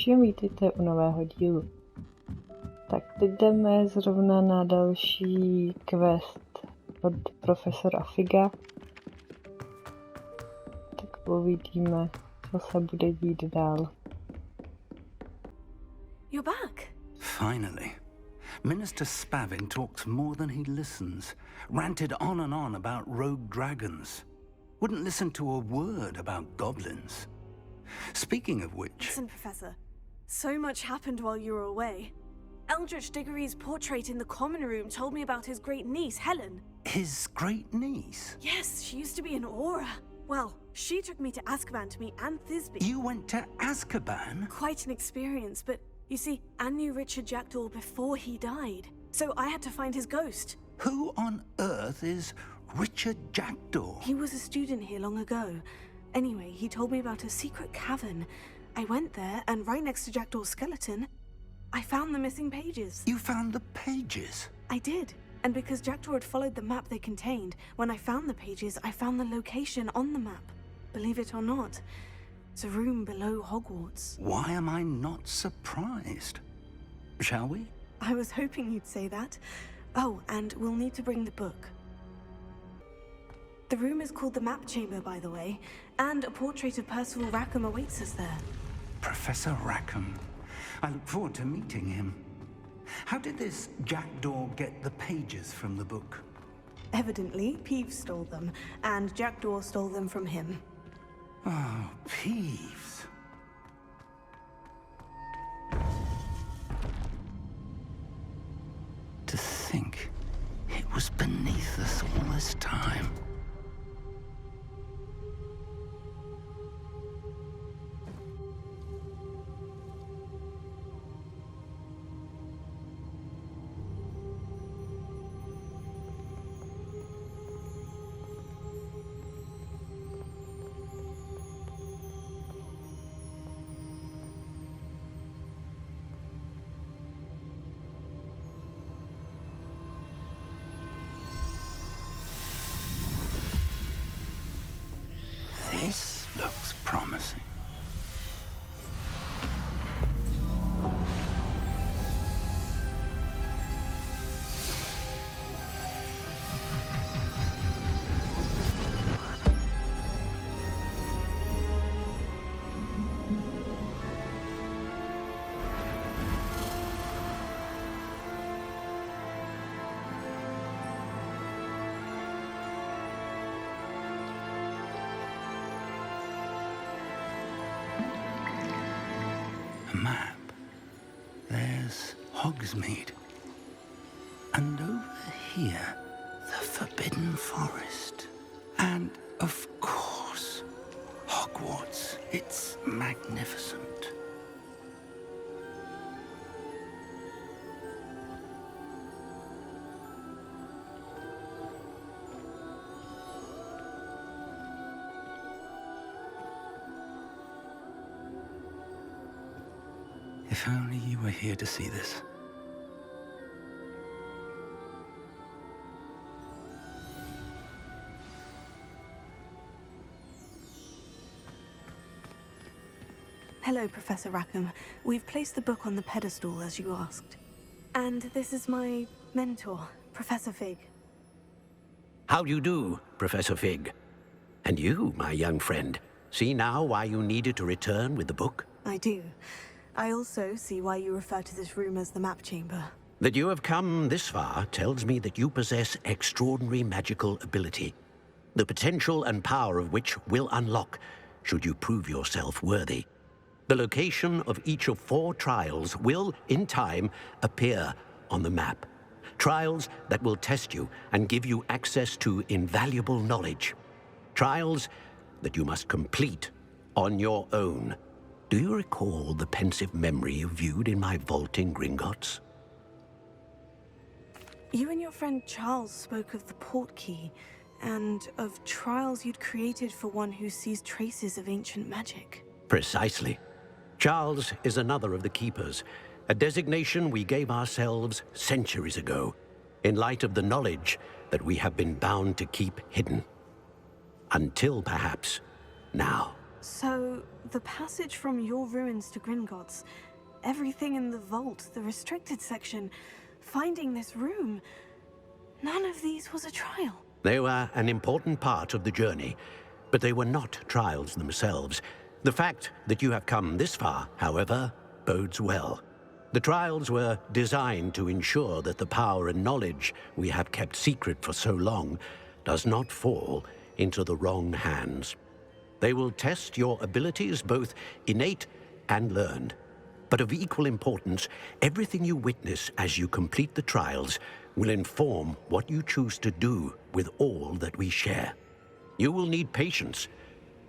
dalšího vítejte u nového dílu. Tak teď jdeme zrovna na další quest od profesora Figa. Tak uvidíme, co se bude dít dál. You're back. Finally. Minister Spavin talks more than he listens. Ranted on and on about rogue dragons. Wouldn't listen to a word about goblins. Speaking of which... Listen, Professor. So much happened while you were away. Eldritch Diggory's portrait in the common room told me about his great niece, Helen. His great niece? Yes, she used to be an Auror. Well, she took me to Azkaban to meet Anne Thisbe. You went to Azkaban? Quite an experience, but you see, Anne knew Richard Jackdaw before he died. So I had to find his ghost. Who on earth is Richard Jackdaw? He was a student here long ago. Anyway, he told me about a secret cavern. I went there, and right next to Jackdaw's skeleton, I found the missing pages. You found the pages? I did. And because Jackdaw had followed the map they contained, when I found the pages, I found the location on the map. Believe it or not, it's a room below Hogwarts. Why am I not surprised? Shall we? I was hoping you'd say that. Oh, and we'll need to bring the book. The room is called the Map Chamber, by the way, and a portrait of Percival Rackham awaits us there. Professor Rackham. I look forward to meeting him. How did this Jackdaw get the pages from the book? Evidently, Peeves stole them, and Jackdaw stole them from him. Oh, Peeves. To think it was beneath us all this time. This looks promising. Map. There's Hogsmeade. And over here, the Forbidden Forest. And, of course, Hogwarts. It's magnificent. If only you were here to see this. Hello, Professor Rackham. We've placed the book on the pedestal, as you asked. And this is my mentor, Professor Fig. How do you do, Professor Fig? And you, my young friend, see now why you needed to return with the book? I do. I also see why you refer to this room as the Map Chamber. That you have come this far tells me that you possess extraordinary magical ability, the potential and power of which will unlock should you prove yourself worthy. The location of each of 4 trials will, in time, appear on the map. Trials that will test you and give you access to invaluable knowledge. Trials that you must complete on your own. Do you recall the pensive memory you viewed in my vault in Gringotts? You and your friend Charles spoke of the portkey, and of trials you'd created for one who sees traces of ancient magic. Precisely. Charles is another of the Keepers, a designation we gave ourselves centuries ago, in light of the knowledge that we have been bound to keep hidden. Until, perhaps, now. So, the passage from your ruins to Gringotts, everything in the vault, the restricted section, finding this room, none of these was a trial. They were an important part of the journey, but they were not trials themselves. The fact that you have come this far, however, bodes well. The trials were designed to ensure that the power and knowledge we have kept secret for so long does not fall into the wrong hands. They will test your abilities, both innate and learned. But of equal importance, everything you witness as you complete the trials will inform what you choose to do with all that we share. You will need patience.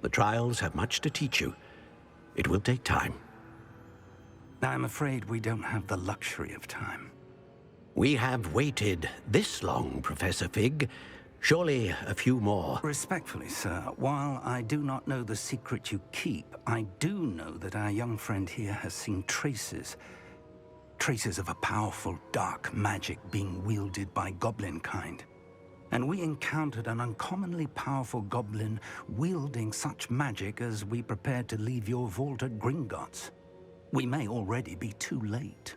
The trials have much to teach you. It will take time. I'm afraid we don't have the luxury of time. We have waited this long, Professor Fig. Surely a few more. Respectfully, sir, while I do not know the secret you keep, I do know that our young friend here has seen traces of a powerful dark magic being wielded by goblin kind. And we encountered an uncommonly powerful goblin wielding such magic as we prepared to leave your vault at Gringotts. We may already be too late.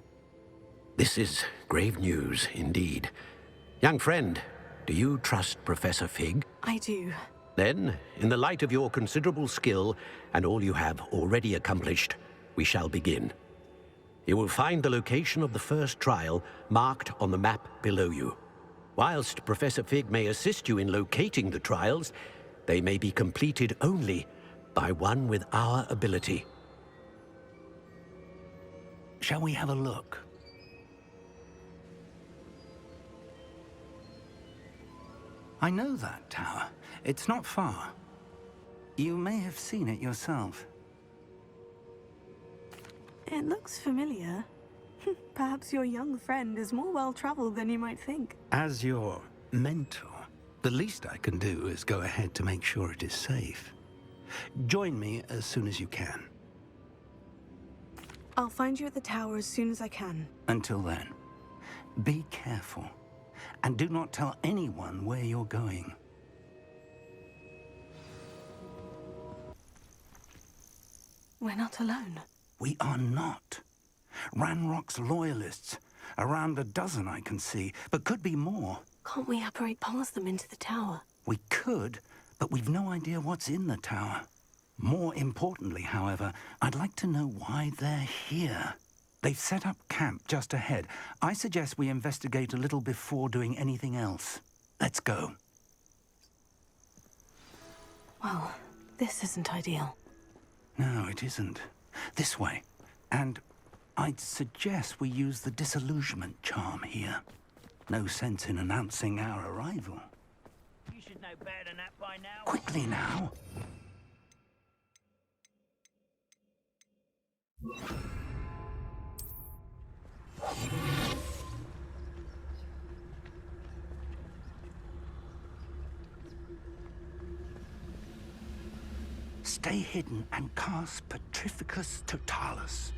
This is grave news indeed. Young friend, do you trust Professor Fig? I do. Then, in the light of your considerable skill and all you have already accomplished, we shall begin. You will find the location of the first trial marked on the map below you. Whilst Professor Fig may assist you in locating the trials, they may be completed only by one with our ability. Shall we have a look? I know that tower. It's not far. You may have seen it yourself. It looks familiar. Perhaps your young friend is more well-traveled than you might think. As your mentor, the least I can do is go ahead to make sure it is safe. Join me as soon as you can. I'll find you at the tower as soon as I can. Until then, be careful. And do not tell anyone where you're going. We're not alone. We are not. Ranrock's loyalists. Around a dozen I can see, but could be more. Can't we apparate past them into the tower? We could, but we've no idea what's in the tower. More importantly, however, I'd like to know why they're here. They've set up camp just ahead. I suggest we investigate a little before doing anything else. Let's go. Well, this isn't ideal. No, it isn't. This way. And I'd suggest we use the disillusionment charm here. No sense in announcing our arrival. You should know better than that by now. Quickly now. Stay hidden and cast Petrificus Totalis.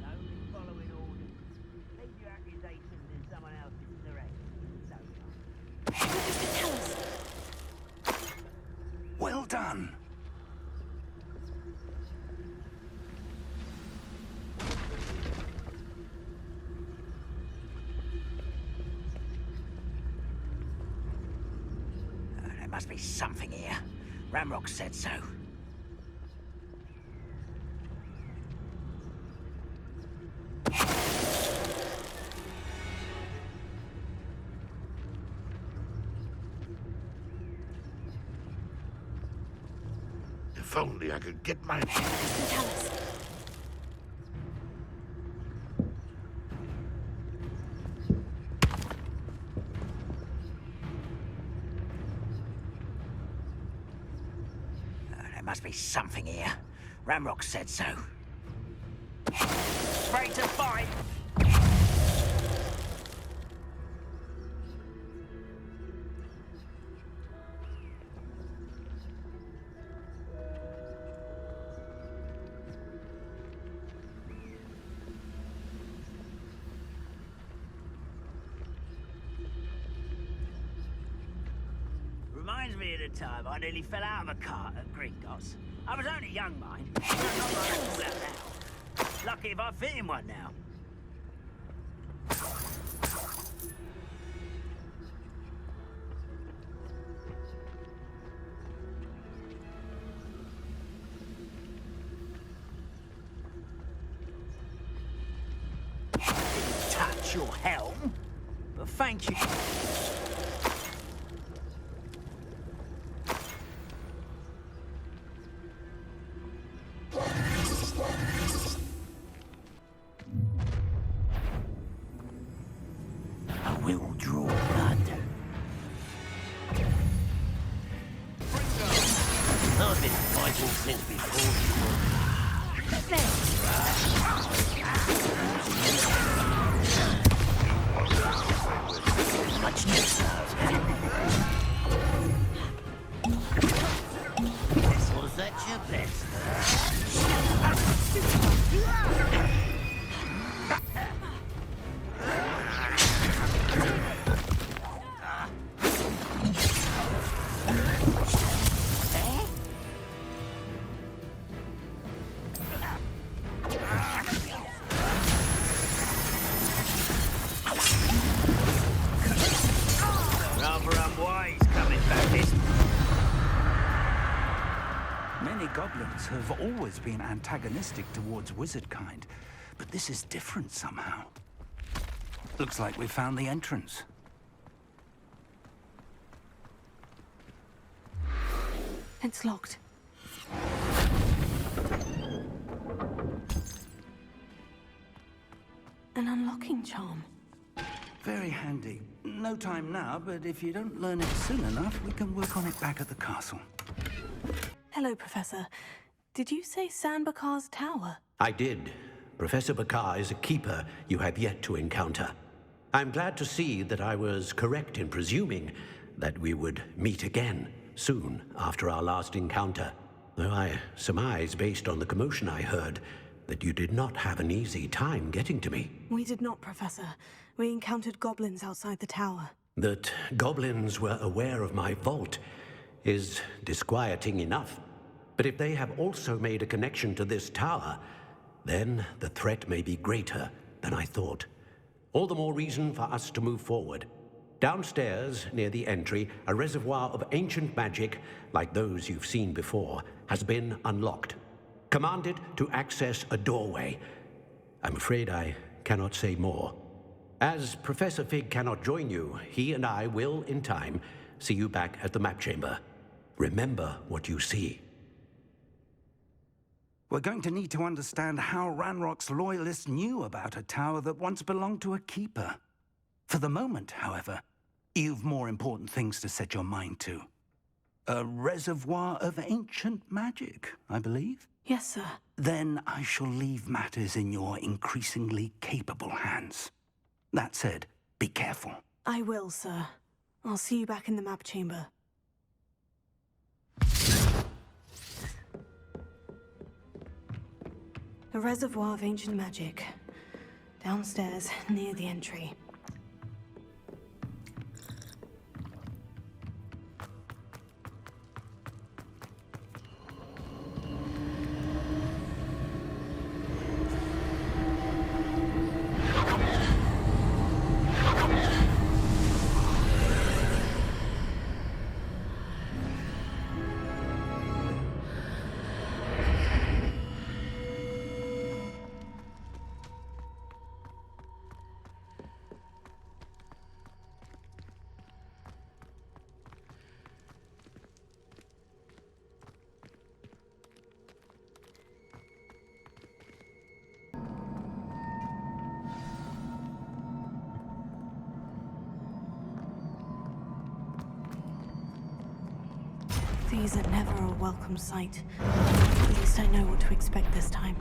Only following orders. Leave your accusations in someone else's direction. Well done. There must be something here. Ramrock said so. If only I could get my... There must be something here. Ramrock said so. Ready to fight! reminds me of the time I nearly fell out of a cart at Gringotts. I was only young, mind. But not like I fall out now. Lucky if I fit in one now. Touch your helm, but thank you. I will draw blood. I've been fighting since before much love. This was at your best. Goblins have always been antagonistic towards wizard kind, but this is different somehow. Looks like we found the entrance. It's locked. An unlocking charm. Very handy. No time now, but if you don't learn it soon enough, we can work on it back at the castle. Hello, Professor. Did you say San Bakar's tower? I did. Professor Bakar is a keeper you have yet to encounter. I'm glad to see that I was correct in presuming that we would meet again soon after our last encounter. Though I surmise, based on the commotion I heard, that you did not have an easy time getting to me. We did not, Professor. We encountered goblins outside the tower. That goblins were aware of my vault is disquieting enough. But if they have also made a connection to this tower, then the threat may be greater than I thought. All the more reason for us to move forward. Downstairs, near the entry, a reservoir of ancient magic, like those you've seen before, has been unlocked. Commanded to access a doorway. I'm afraid I cannot say more. As Professor Fig cannot join you, he and I will, in time, see you back at the map chamber. Remember what you see. We're going to need to understand how Ranrock's loyalists knew about a tower that once belonged to a keeper. For the moment, however, you've more important things to set your mind to. A reservoir of ancient magic, I believe? Yes, sir. Then I shall leave matters in your increasingly capable hands. That said, be careful. I will, sir. I'll see you back in the map chamber. A reservoir of ancient magic. Downstairs, near the entry. These are never a welcome sight. At least I know what to expect this time.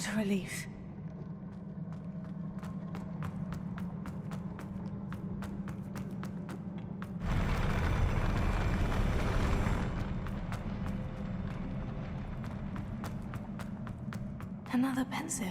What a relief. Another pensive.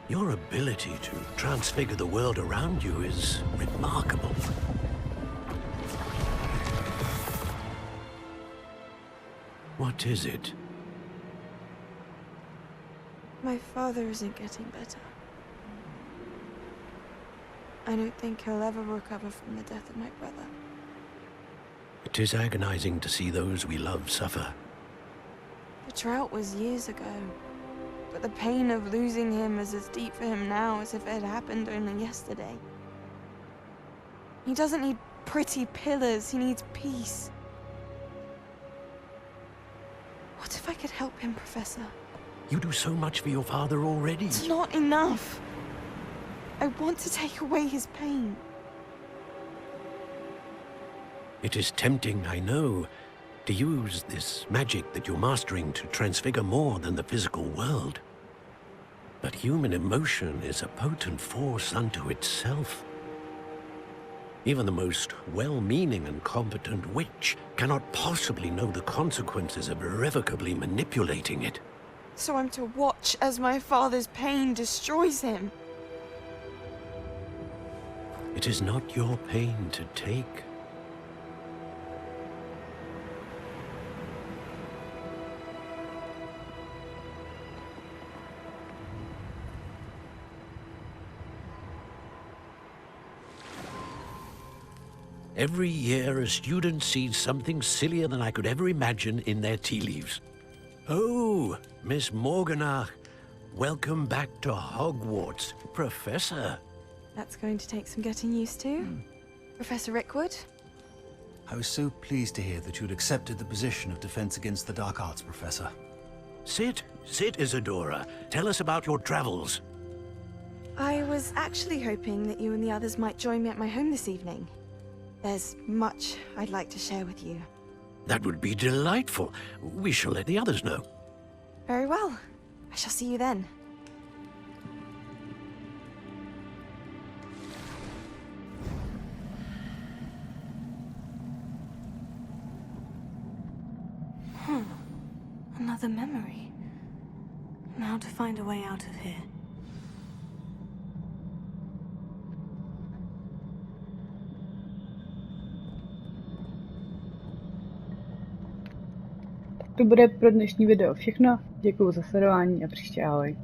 Your ability to transfigure the world around you is remarkable. What is it? My father isn't getting better. I don't think he'll ever recover from the death of my brother. It is agonizing to see those we love suffer. The drought was years ago, but the pain of losing him is as deep for him now as if it had happened only yesterday. He doesn't need pretty pillars, he needs peace. What if I could help him, Professor? You do so much for your father already. It's not enough. I want to take away his pain. It is tempting, I know, to use this magic that you're mastering to transfigure more than the physical world. But human emotion is a potent force unto itself. Even the most well-meaning and competent witch cannot possibly know the consequences of irrevocably manipulating it. So I'm to watch as my father's pain destroys him. It is not your pain to take. Every year, a student sees something sillier than I could ever imagine in their tea leaves. Oh, Miss Morganach, welcome back to Hogwarts, Professor. That's going to take some getting used to. Professor Rickwood? I was so pleased to hear that you'd accepted the position of Defense Against the Dark Arts, Professor. Sit, Isadora. Tell us about your travels. I was actually hoping that you and the others might join me at my home this evening. There's much I'd like to share with you. That would be delightful. We shall let the others know. Very well. I shall see you then. Another memory. Now to find a way out of here. To bude pro dnešní video všechno. Děkuju za sledování a příště ahoj.